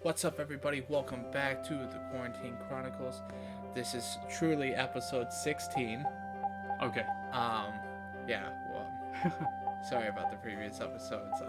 What's up, everybody? Welcome back to the Quarantine Chronicles. This is truly episode 16. Okay. Um, yeah, well, sorry about the previous episodes.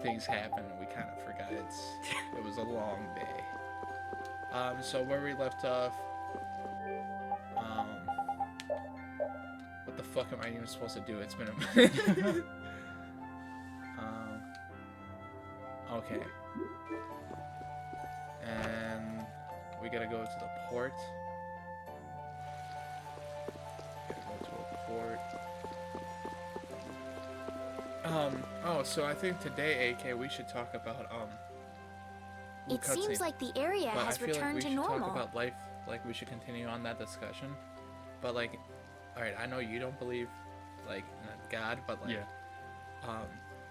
Things happened and we kind of forgot it was a long day. So where we left off, what the fuck am I even supposed to do? It's been a minute. Okay. And we gotta go to the port. Gotta go to a port. Oh, so I think today, AK, we should talk about, It seems like the area but has I feel like returned we to should normal. talk about life, like we should continue on that discussion. But like, alright, I know you don't believe, like, in God, but like,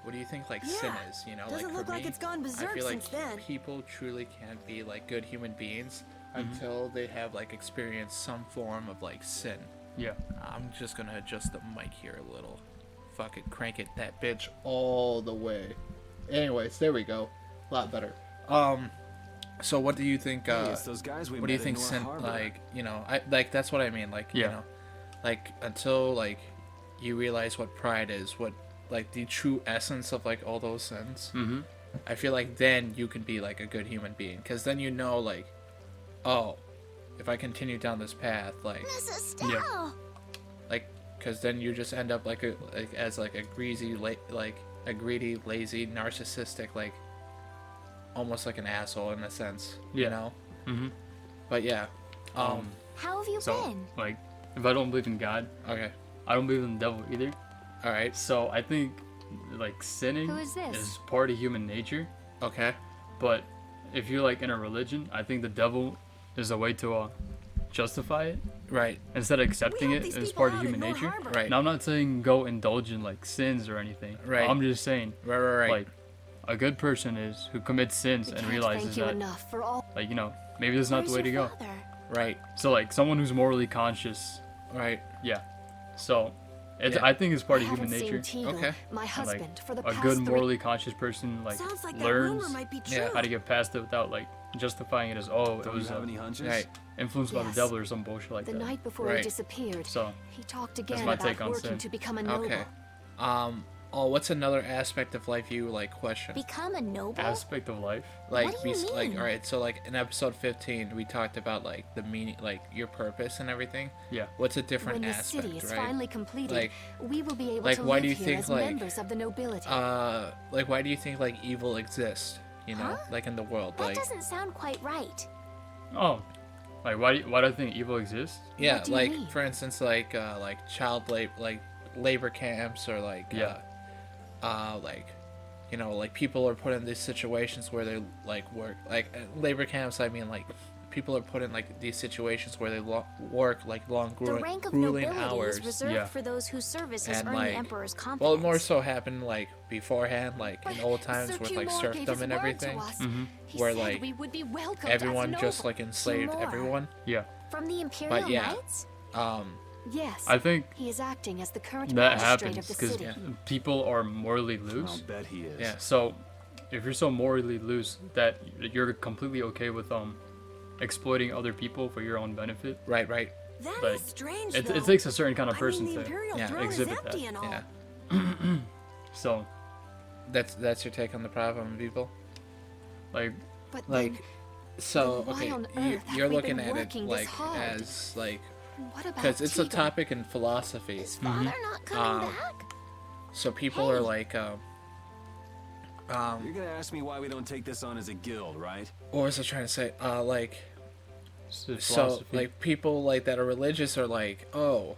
what do you think, like, sin Yeah, is, you know? doesn't like, look for like me, it's gone I berserk feel like since then. people truly can't be, like, good human beings until they have, like, experienced some form of, like, sin. Yeah. I'm just gonna adjust the mic here a little. Fucking crank it, that bitch, all the way. Anyways, there we go. A lot better. So what do you think, Hey, it's those guys we what do you met in think North sin, Harbor. like, you know, that's what I mean, like, you Yeah. know, like, until, like, you realize what pride is, what, like, the true essence of, like, all those sins, Mm-hmm. I feel like then you can be, like, a good human being, because then you know, like, oh, if I continue down this path, like, Miss Estelle! like, because then you just end up, like, as, like, a greasy, like, a greedy, lazy, narcissistic, like, almost like an asshole in a sense, you Yeah. know? Mm-hmm. But, yeah, How have you So, been? like, if I don't believe in God, okay, I don't believe in the devil either. alright, So I think, like, sinning Who is this? part of human nature. okay. But if you're, like, in a religion, I think the devil is a way to justify it. Right, Instead of accepting We it helped these as people part of out in human North nature. Harbor. right, Now, I'm not saying go indulge in, like, sins or anything. Right. I'm just saying, right. like, a good person is who commits sins We and can't realizes thank you that, enough for all. like, you know, maybe this is not Where's the way to your go. father? Right, So, like, someone who's morally conscious, right. yeah. So, Yeah. I think it's part I of human haven't nature. seen Teagle, Okay. my And, husband, like, for the a past good 3. morally conscious person, like, Sounds like that learns rumor might be true. Yeah. how to get past it without, like, justifying it as, oh, it Don't was you have any hunches? Right, influenced by the Yes. devil or some bullshit like The that. night before Right. he disappeared, So, he talked again my about take on working sin. to become a noble. okay. What's another aspect of life you, like, question? Become a noble? aspect of life. Like, What do you like, mean? alright, so, like, in episode 15, we talked about, like, the meaning, like, your purpose and everything. Yeah. What's a different When the aspect, city is right? finally completed, Like- we will be able like, to why live do you here think, as like, members of the nobility. Like, why do you think, like, evil exists, you know? Huh? Like, in the world, That like, doesn't sound quite right. Oh. Like, why do I think evil exists? yeah, What do you like, mean? for instance, like child labor camps, or, like, Yeah. like, you know, like, people are put in these situations where they, like, work, like, labor camps, I mean, like, people are put in, like, these situations where they work, like, long, The rank of grueling nobility hours. is reserved Yeah. for those whose services And, earn like, the emperor's confidence. Well, it more so happened, like, beforehand, like, in But old times Sir with, like, Cumor gave serfdom his and word to everything, us. Mm-hmm. He where, said like, we would be welcomed everyone as just, noble. like, enslaved Cumor. everyone. Yeah. From the Imperial yeah. Knights? Yes. I think He is acting as the current that magistrate happens of the because city. people are morally I'll loose. bet he is. Yeah. So, if you're so morally loose that you're completely okay with exploiting other people for your own benefit, Right, right. That like, is strange, it though. takes a certain kind of I person mean, the to. Imperial Yeah. throne exhibit is empty that. and all. Yeah. So, That's your take on the problem, people? like, But Like, then, so, then why okay, on you, earth have you're we looking been at it, working this like, hard? as, like, what about because it's a Teagle? topic in philosophy. Is father not coming Um, back? So people are like, You're gonna ask me why we don't take this on as a guild, right? what was I trying to say? Like, so, so, like, people, like, that are religious are like, oh,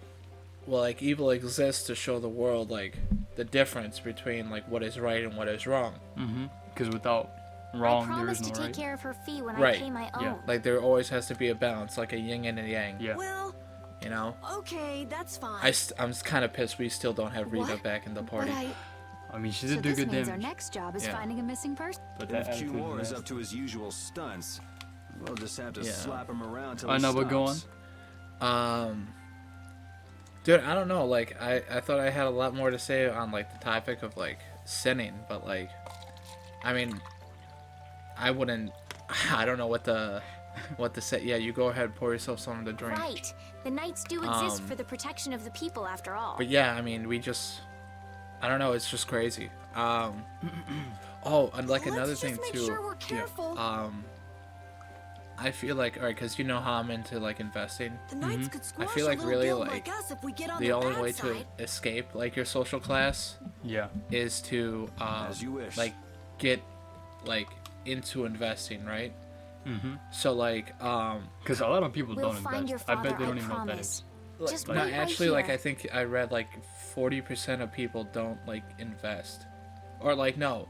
well, like, evil exists to show the world, like, the difference between, like, what is right and what is wrong. because without I wrong, there promised is to no take right. care of her fee when Right. I pay my own. Yeah. Like, there always has to be a balance, like a yin and a yang, Yeah. Well, you know? okay, that's fine. I'm kind of pissed we still don't have Rita What? back in the But party. I mean, she So did do this good means our damage. next job is Yeah. finding a missing person. But that If attitude Q was is up nasty. to his usual stunts, we'll just have to Yeah. slap him around till I he know, but go stops. Dude, I don't know, like, I thought I had a lot more to say on, like, the topic of, like, sinning, but, like, I mean, I wouldn't. I don't know what to say. Yeah, you go ahead, pour yourself something to drink. Right. The knights do exist for the protection of the people, after all. But yeah, I mean, I don't know. It's just crazy. Oh, and like Let's another just thing make too. sure we're careful. I feel like, alright, because you know how I'm into like investing. The knights could I squash feel a like little really guild like us if we get on the their only bad way side. to escape like your social class Yeah. is to As you wish. like get like into investing, right? Mm-hmm. So like Because a lot of people We'll don't find your invest. I father, bet they don't even know what that promise. is. Just no, wait right actually like here. I think I read like 40% of people don't like invest. Or like no,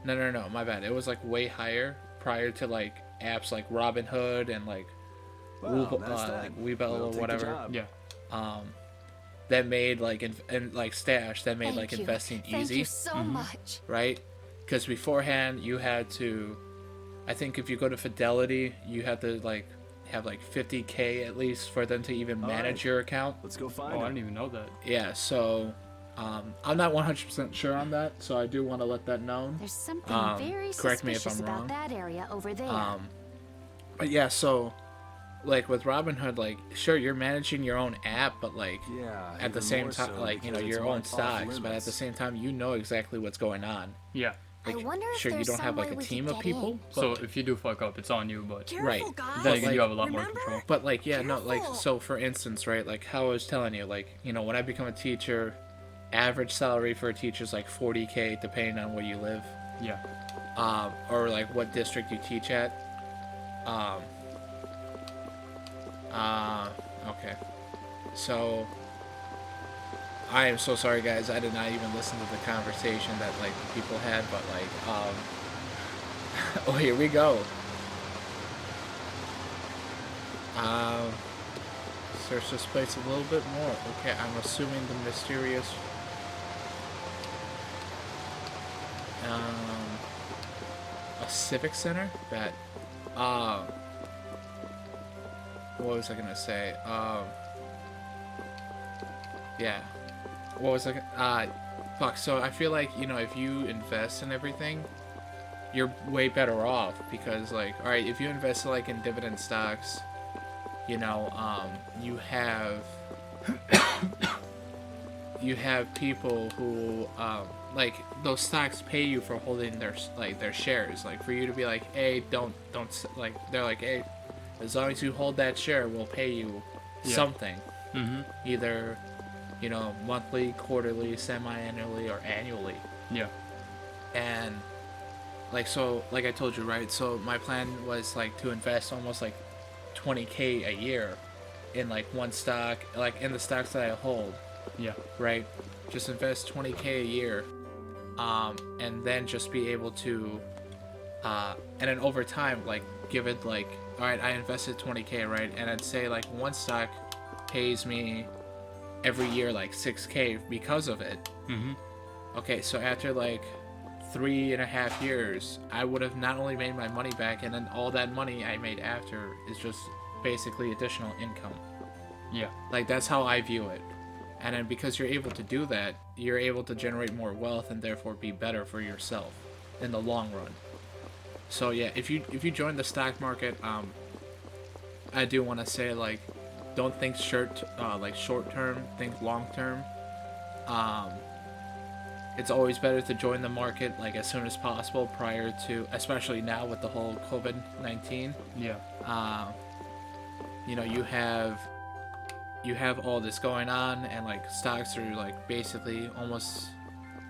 my bad. It was like way higher prior to like apps like Robinhood and like Well, that's like that. Webull We'll or take the whatever. job. Yeah. That made like and like Stash that made Thank like you. investing Thank easy, you so much. right? Because beforehand you had to, I think if you go to Fidelity, you had to like have like 50K at least for them to even manage Alright. your account. Let's go find Oh, I her. didn't even know that. Yeah, so I'm not 100% sure on that, so I do want to let that known. There's something very correct me if suspicious I'm about wrong. that area over there. But yeah, so like with Robinhood, like sure you're managing your own app, but like Yeah. at the even same more time, so like you know because it's your own off stocks, but at limits. the same time you know exactly what's going on. Yeah. I wonder if sure you there's don't have some like way a we team could of get people, in. So if you do fuck up, it's on you, but Careful, Right. guys. then But, again, you like- have a lot more Remember? control. But like yeah, no, like Careful. so for instance, right, like how I was telling you, like you know when I become a teacher, average salary for a teacher is like 40K depending on where you live, Yeah. or like what district you teach at. Okay. So I am so sorry guys, I did not even listen to the conversation that like people had, but like oh here we go. Search this place a little bit more. Okay, I'm assuming the mysterious a civic center that what was I gonna say? Yeah. What was I? Fuck. So I feel like you know if you invest in everything, you're way better off because like, all right, if you invest like in dividend stocks, you know, you have people who like those stocks pay you for holding their shares. Like for you to be like, hey, don't like they're like, hey, as long as you hold that share, we'll pay you Yeah. something, Mm-hmm. either you know monthly, quarterly, semi-annually, or annually. Yeah. And like so like I told you, right, so my plan was like to invest almost like 20K a year in like one stock, like in the stocks that I hold, Yeah. right? Just invest 20K a year, and then just be able to and then over time like give it like, all right, I invested 20K, right, and I'd say like one stock pays me every year like 6K because of it. Mm-hmm. Okay, so after like 3.5 years, I would have not only made my money back, and then all that money I made after is just basically additional income. Yeah. Like that's how I view it. And then because you're able to do that, you're able to generate more wealth and therefore be better for yourself in the long run. So yeah, if you join the stock market, I do want to say like, don't think short term, think long term. It's always better to join the market like as soon as possible prior to, especially now with the whole COVID-19. Yeah. You know, you have all this going on, and like stocks are like basically almost,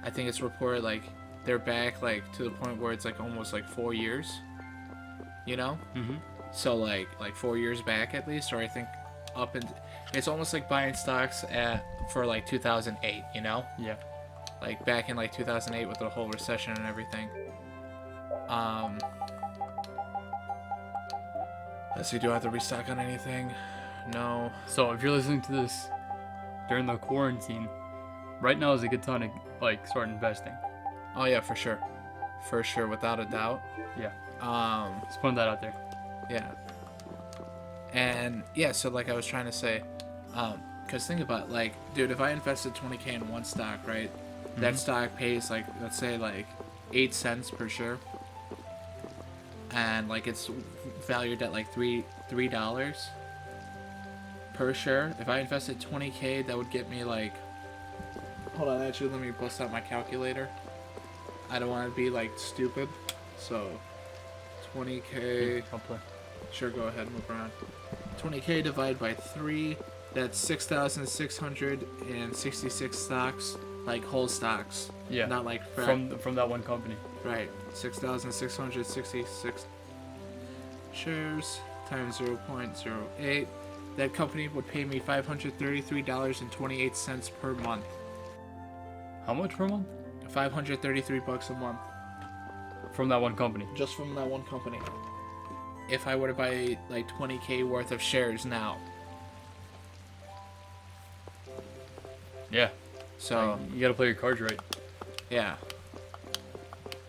I think it's reported like they're back like to the point where it's like almost like 4 years, you know. Mm-hmm. So like 4 years back at least, or I think up and it's almost like buying stocks for like 2008, you know, Yeah. like back in like 2008 with the whole recession and everything. Let's see, do I have to restock on anything? No. So if you're listening to this during the quarantine, right now is a good time to like start investing. Oh yeah, for sure, without a doubt. Yeah. Just putting that out there. Yeah. And yeah, so like I was trying to say, because think about it, like, dude, if I invested 20K in one stock, right, that stock pays like, let's say like 8 cents per share. and like it's valued at like $3 per share. If I invested 20k, that would get me like, hold on, actually let me bust out my calculator. I don't want to be like stupid. So 20k, I'll play. sure, go ahead, move around. 20k divided by 3, that's 6,666 stocks, like whole stocks. Yeah. Not like from that one company. right, 6,666 shares times 0.08. That company would pay me $533.28 per month. How much per month? $533 a month. From that one company. Just from that one company. If I were to buy like 20k worth of shares now. Yeah. So, You gotta play your cards right. yeah.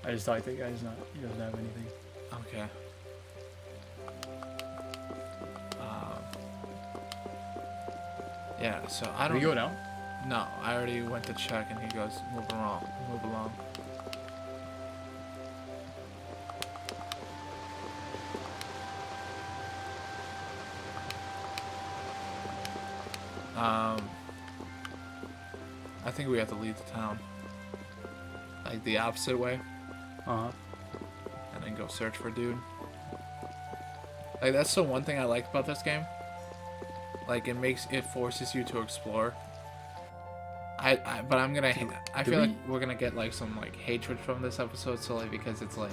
I just thought that guy's not. He doesn't have anything. Okay. Yeah, so I Can don't... we go now? No, I already went to check and he goes, move along, move along. I think we have to leave the town. Like the opposite way, Uh-huh. and then go search for dude. Like that's the one thing I like about this game. Like it forces you to explore. But I'm gonna. I feel like we're gonna get like some like hatred from this episode solely because it's like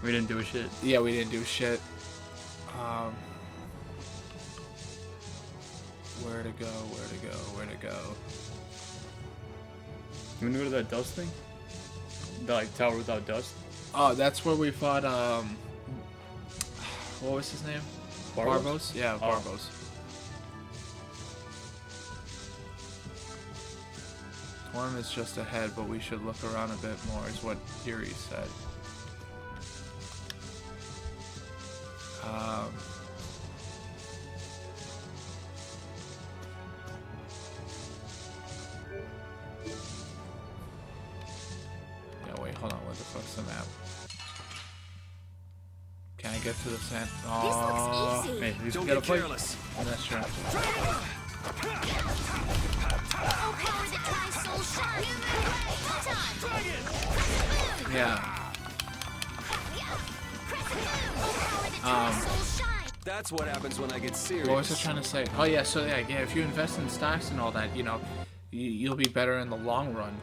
We didn't do shit. yeah, we didn't do shit. Where to go? Where to go? Where to go? You wanna go to that dust thing? The like tower without dust? Oh, that's where we fought. What was his name? Barbos? Yeah, Oh. Barbos. One is just ahead, but we should look around a bit more, is what Yuri said. Yeah, wait, hold on. What the fuck's the map? Can I get to the sand? Oh, This looks easy. Hey, at least we Don't gotta get play. careless. that's true. Oh, power that tries soul shine. Time. Yeah. Soul shine. That's what happens when I get serious. What was I trying to say? Oh yeah, so yeah, if you invest in stocks and all that, you'll be better in the long run.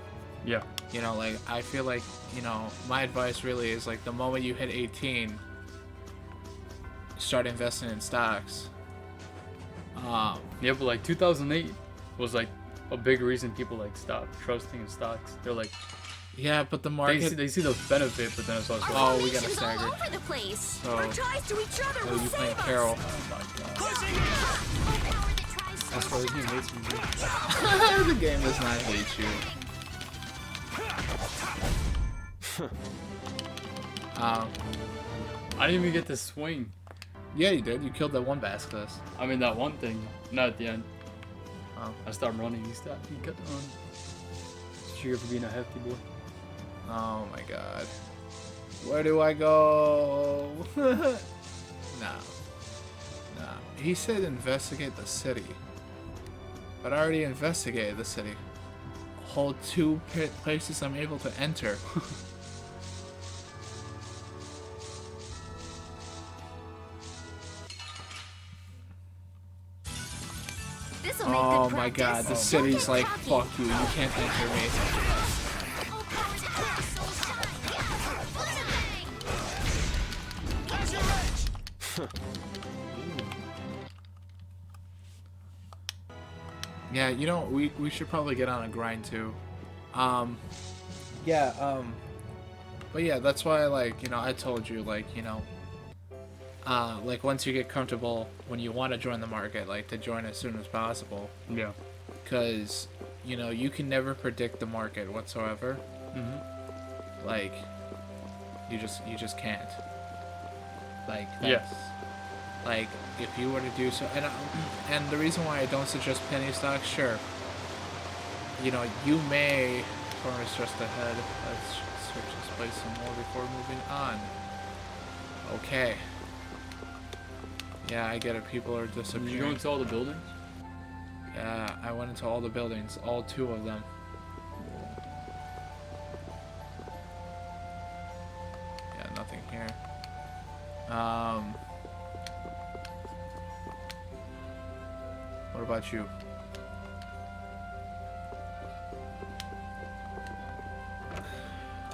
Yeah. Like I feel like, my advice really is like the moment you hit 18, start investing in stocks. Yeah, but like 2008 was like a big reason people like stopped trusting in stocks. They're like Yeah, but the market. they see the benefit, but then it's also Oh, we got a Information's all stagger. over the place. So, Ties to each other oh, will you playing save us. Carol? Oh, power that tries soul that's why this game hates me. Dude. The game does not hate you. I didn't even get to swing. Yeah, you did. You killed that one basilisk. I mean that one thing, not at the end. Oh. I stopped running. He got to run. Cheer for being a hefty boy. Oh my god. Where do I go? No. He said investigate the city. But I already investigated the city. Whole 2 places I'm able to enter. This'll make Oh good my god, the practice. city's Don't like, get cocky. fuck you, you can't enter me. Oh, power that tries soul shine. Yeah, we should probably get on a grind too. But yeah, that's why I told you, like once you get comfortable, when you want to join the market, to join as soon as possible. Yeah. Because, you can never predict the market whatsoever. Mhm. You just can't. Yeah. If you were to do so, and the reason why I don't suggest penny stocks, sure. You may, corner's just ahead. Let's switch this place some more before moving on. Okay. Yeah, I get it. People are Did you go disappearing. into all the buildings? Yeah, I went into all the buildings, all 2 of them. Yeah, nothing here. What about you?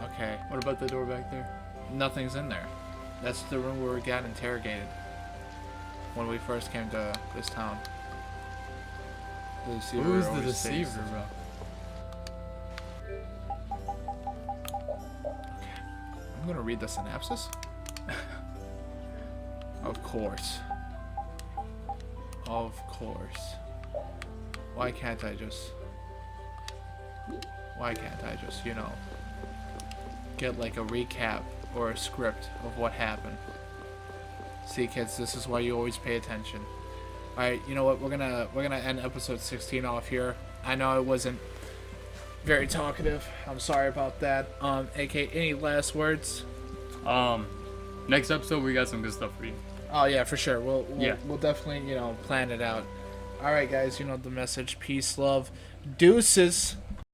Okay, What about the door back there? nothing's in there. That's the room where we got interrogated when we first came to this town. The deceiver Who's the always stays. deceiver, bro? I'm gonna read the synopsis. Of course. Of course. Why can't I just, you know, get like a recap or a script of what happened? See, kids, this is why you always pay attention. Alright, you know what, we're gonna end episode 16 off here. I know I wasn't very talkative. I'm sorry about that. AK, any last words? Next episode we got some good stuff for you. Oh yeah, for sure. We'll Yeah. we'll definitely, you know, plan it out. All right, guys, you know the message. Peace, love, deuces.